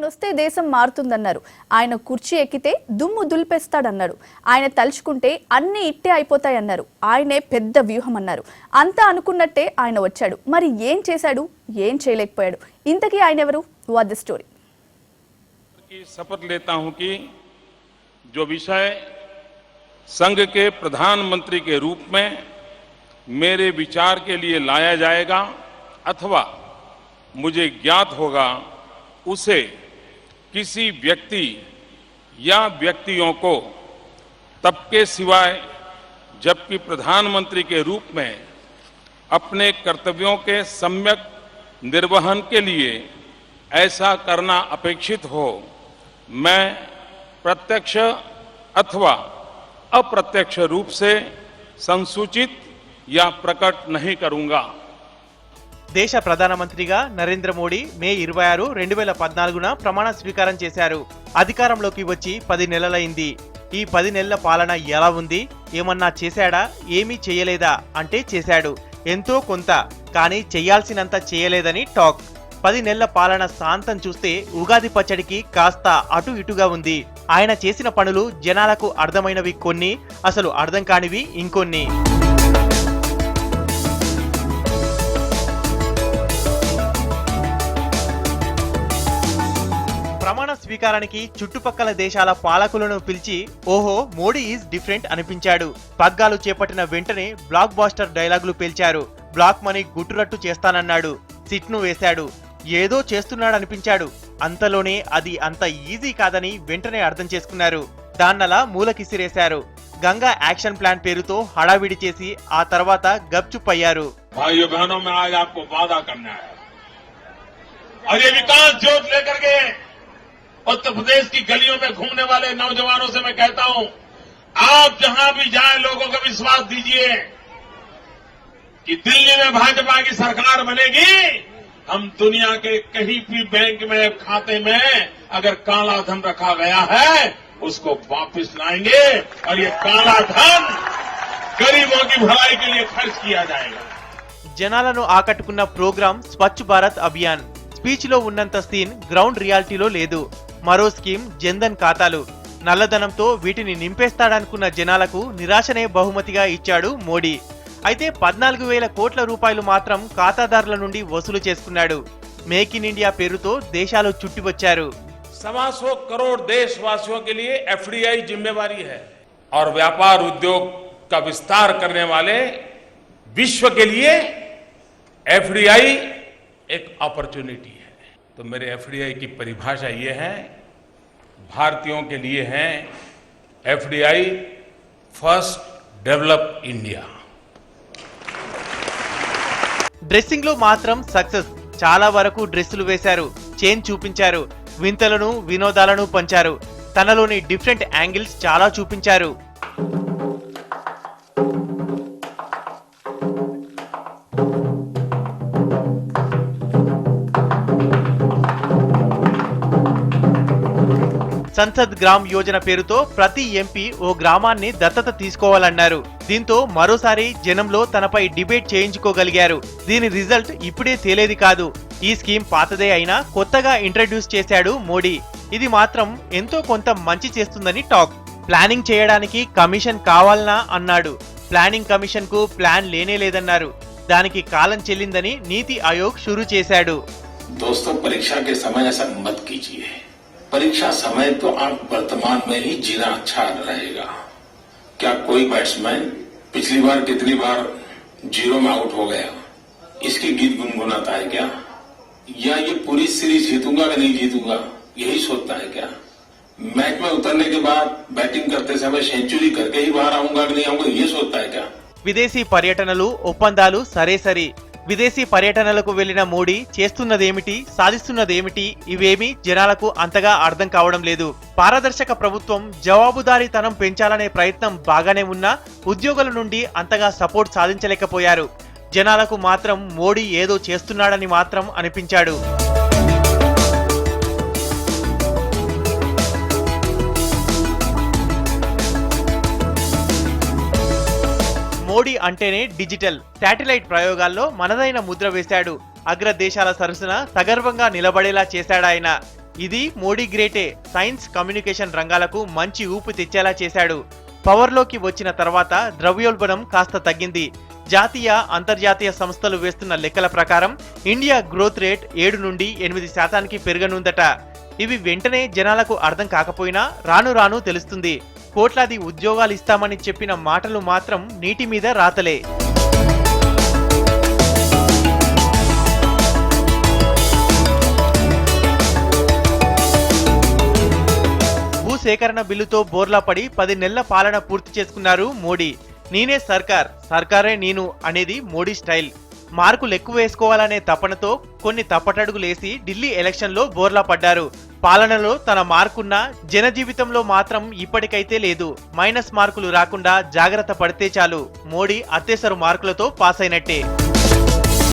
ఆయనొస్తే దేశం మారుతుందన్నారు. ఆయన కుర్చీ ఎక్కితే దుమ్ము దులిపేస్తాడన్నారు. ఆయన తలుచుకుంటే అన్ని ఇట్టే అయిపోతాయన్నారు. ఆయనే పెద్ద వ్యూహం అన్నారు. అంతా అనుకున్నట్టే ఆయన వచ్చాడు. మరి ఏం చేశాడు, ఏం చేయలేకపోయాడు? ఇంతకీ ఆయన ఎవరు? What the story. शपथ लेता हूं कि जो विषय संघ के प्रधानमंत्री के रूप में मेरे विचार के लिए लाया जाएगा अथवा मुझे ज्ञात होगा, उसे किसी व्यक्ति या व्यक्तियों को तब के सिवाय जबकि प्रधानमंत्री के रूप में अपने कर्तव्यों के सम्यक निर्वहन के लिए ऐसा करना अपेक्षित हो, मैं प्रत्यक्ष अथवा अप्रत्यक्ष रूप से संसूचित या प्रकट नहीं करूंगा. దేశ ప్రధానమంత్రిగా నరేంద్ర మోడీ మే 26, 2014న ప్రమాణ స్వీకారం చేశారు. అధికారంలోకి వచ్చి 10 నెలలైంది. ఈ 10 నెలల పాలన ఎలా ఉంది? ఏమన్నా చేశాడా? ఏమీ చేయలేదా అంటే చేశాడు, ఎంతో కొంత. కానీ చెయ్యాల్సినంత చేయలేదని టాక్. 10 నెలల పాలన సాంతం చూస్తే ఉగాది పచ్చడికి కాస్త అటు ఇటుగా ఉంది. ఆయన చేసిన పనులు జనాలకు అర్థమైనవి కొన్ని, అసలు అర్థం కానివి ఇంకొన్ని. ప్రమాణ స్వీకారానికి చుట్టుపక్కల దేశాల పాలకులను పిలిచి ఓహో మోడీ ఈజ్ డిఫరెంట్ అనిపించాడు. పగ్గాలు చేపట్టిన వెంటనే బ్లాక్ బాస్టర్ డైలాగులు పేల్చారు. బ్లాక్ మనీ గుట్టురట్టు చేస్తానన్నాడు. సిట్ను వేశాడు. ఏదో చేస్తున్నాడనిపించాడు. అంతలోనే అది అంత ఈజీ కాదని వెంటనే అర్థం చేసుకున్నారు. దాన్నలా మూలకిసిరేశారు. గంగా యాక్షన్ ప్లాన్ పేరుతో హడావిడి చేసి ఆ తర్వాత గప్చుప్ అయ్యారు. उत्तर प्रदेश की गलियों में घूमने वाले नौजवानों से मैं कहता हूं, आप जहां भी जाएं लोगों को विश्वास दीजिए कि दिल्ली में भाजपा की सरकार बनेगी। हम दुनिया के कहीं भी बैंक में खाते में अगर काला धन रखा गया है उसको वापस लाएंगे और ये काला धन गरीबों की भलाई के लिए खर्च किया जाएगा. జనాలను ఆకట్టుకున్న ప్రోగ్రాం స్వచ్ఛ భారత్ అభియాన్. స్పీచ్ లో ఉన్నంత సీన్ గ్రౌండ్ రియాలిటీలో లేదు. మరో స్కీమ్ జన్ధన్ ఖాతాలు. నల్లధనంతో వీటిని నింపేస్తాడనుకున్న జనాలకు నిరాశనే బహుమతిగా ఇచ్చాడు మోడీ. అయితే 14,000 కోట్ల రూపాయలు మాత్రం ఖాతాదారుల నుండి వసూలు చేసుకున్నాడు. మేక్ ఇన్ ఇండియా పేరుతో దేశాలు చుట్టివచ్చారు. 125 करोड़ देशवासियों के लिए एफडीआई जिम्मेवारी है और व्यापार उद्योग का विस्तार करने वाले विश्व के लिए एफडीआई एक अपॉर्चुनिटी है. तो मेरे एफडीआई की परिभाषा ये है, भारतीयों के लिए है FDI first develop India. Dressing లో మాత్రం సక్సెస్. చాలా వరకు డ్రెస్సులు వేశారు, చేంజ్ చూపించారు, వింతలను వినోదాలను పంచారు. తనలోని డిఫరెంట్ యాంగిల్స్ చాలా చూపించారు. సంసద్ గ్రామ్ యోజన పేరుతో ప్రతి ఎంపీ ఓ గ్రామాన్ని దత్తత తీసుకోవాలన్నారు. దీంతో మరోసారి జనంలో తనపై డిబేట్ చేయించుకోగలిగారు. దీని రిజల్ట్ ఇప్పుడే తేలేది కాదు. ఈ స్కీమ్ పాతదే అయినా కొత్తగా ఇంట్రడ్యూస్ చేశాడు మోడీ. ఇది మాత్రం ఎంతో కొంత మంచి చేస్తుందని టాక్. ప్లానింగ్ చేయడానికి కమిషన్ కావాలనా అన్నాడు. ప్లానింగ్ కమిషన్ కు ప్లాన్ లేనే లేదన్నారు. దానికి కాలం చెల్లిందని నీతి ఆయోగ్ షురూ చేశాడు. दोस्तों, परीक्षा के समय ऐसा मत कीजिए. परीक्षा समय तो आप वर्तमान में ही जीना अच्छा रहेगा. क्या कोई बैट्समैन पिछली बार कितनी बार 0 में आउट हो गया इसकी गीत गुनगुनाता है क्या? या ये पूरी सीरीज जीतूंगा कि नहीं जीतूंगा यही सोचता है क्या? मैच में उतरने के बाद बैटिंग करते समय सेंचुरी करके ही बाहर आऊंगा कि नहीं आऊंगा ये सोचता है क्या? విదేశీ పర్యటనలు, ఒప్పందాలు సరే సరి. విదేశీ పర్యటనలకు వెళ్లిన మోడీ చేస్తున్నదేమిటి, సాధిస్తున్నదేమిటి ఇవేమీ జనాలకు అంతగా అర్థం కావడం లేదు. పారదర్శక ప్రభుత్వం, జవాబుదారీతనం పెంచాలనే ప్రయత్నం బాగానే ఉన్నా ఉద్యోగుల నుండి అంతగా సపోర్ట్ సాధించలేకపోయారు. జనాలకు మాత్రం మోడీ ఏదో చేస్తున్నాడని మాత్రం అనిపించాడు. మోడీ అంటేనే డిజిటల్. శాటిలైట్ ప్రయోగాల్లో మనదైన ముద్ర వేశాడు. అగ్ర దేశాల సరసన సగర్వంగా నిలబడేలా చేశాడాయన. ఇది మోడీ గ్రేటే. సైన్స్, కమ్యూనికేషన్ రంగాలకు మంచి ఊపు తెచ్చేలా చేశాడు. పవర్లోకి వచ్చిన తర్వాత ద్రవ్యోల్బణం కాస్త తగ్గింది. జాతీయ, అంతర్జాతీయ సంస్థలు వేస్తున్న లెక్కల ప్రకారం ఇండియా గ్రోత్ రేట్ 7 నుండి 8% పెరగనుందట. ఇవి వెంటనే జనాలకు అర్థం కాకపోయినా రాను రాను తెలుస్తుంది. కోట్లాది ఉద్యోగాలు ఇస్తామని చెప్పిన మాటలు మాత్రం నీటి మీద రాతలే. భూసేకరణ బిల్లుతో బోర్లా పడి 10 నెలల పాలన పూర్తి చేసుకున్నారు మోడీ. నేనే సర్కార్, సర్కారే నేను అనేది మోడీ స్టైల్. మార్కులు ఎక్కువ వేసుకోవాలనే తపనతో కొన్ని తప్పటడుగులేసి ఢిల్లీ ఎలక్షన్లో బోర్లా పడ్డారు. పాలనలో తన మార్కున్నా జన జీవితంలో మాత్రం ఇప్పటికైతే లేదు. మైనస్ మార్కులు రాకుండా జాగ్రత్త పడితే చాలు, మోడీ అత్యవసర మార్కులతో పాస్ అయినట్టే.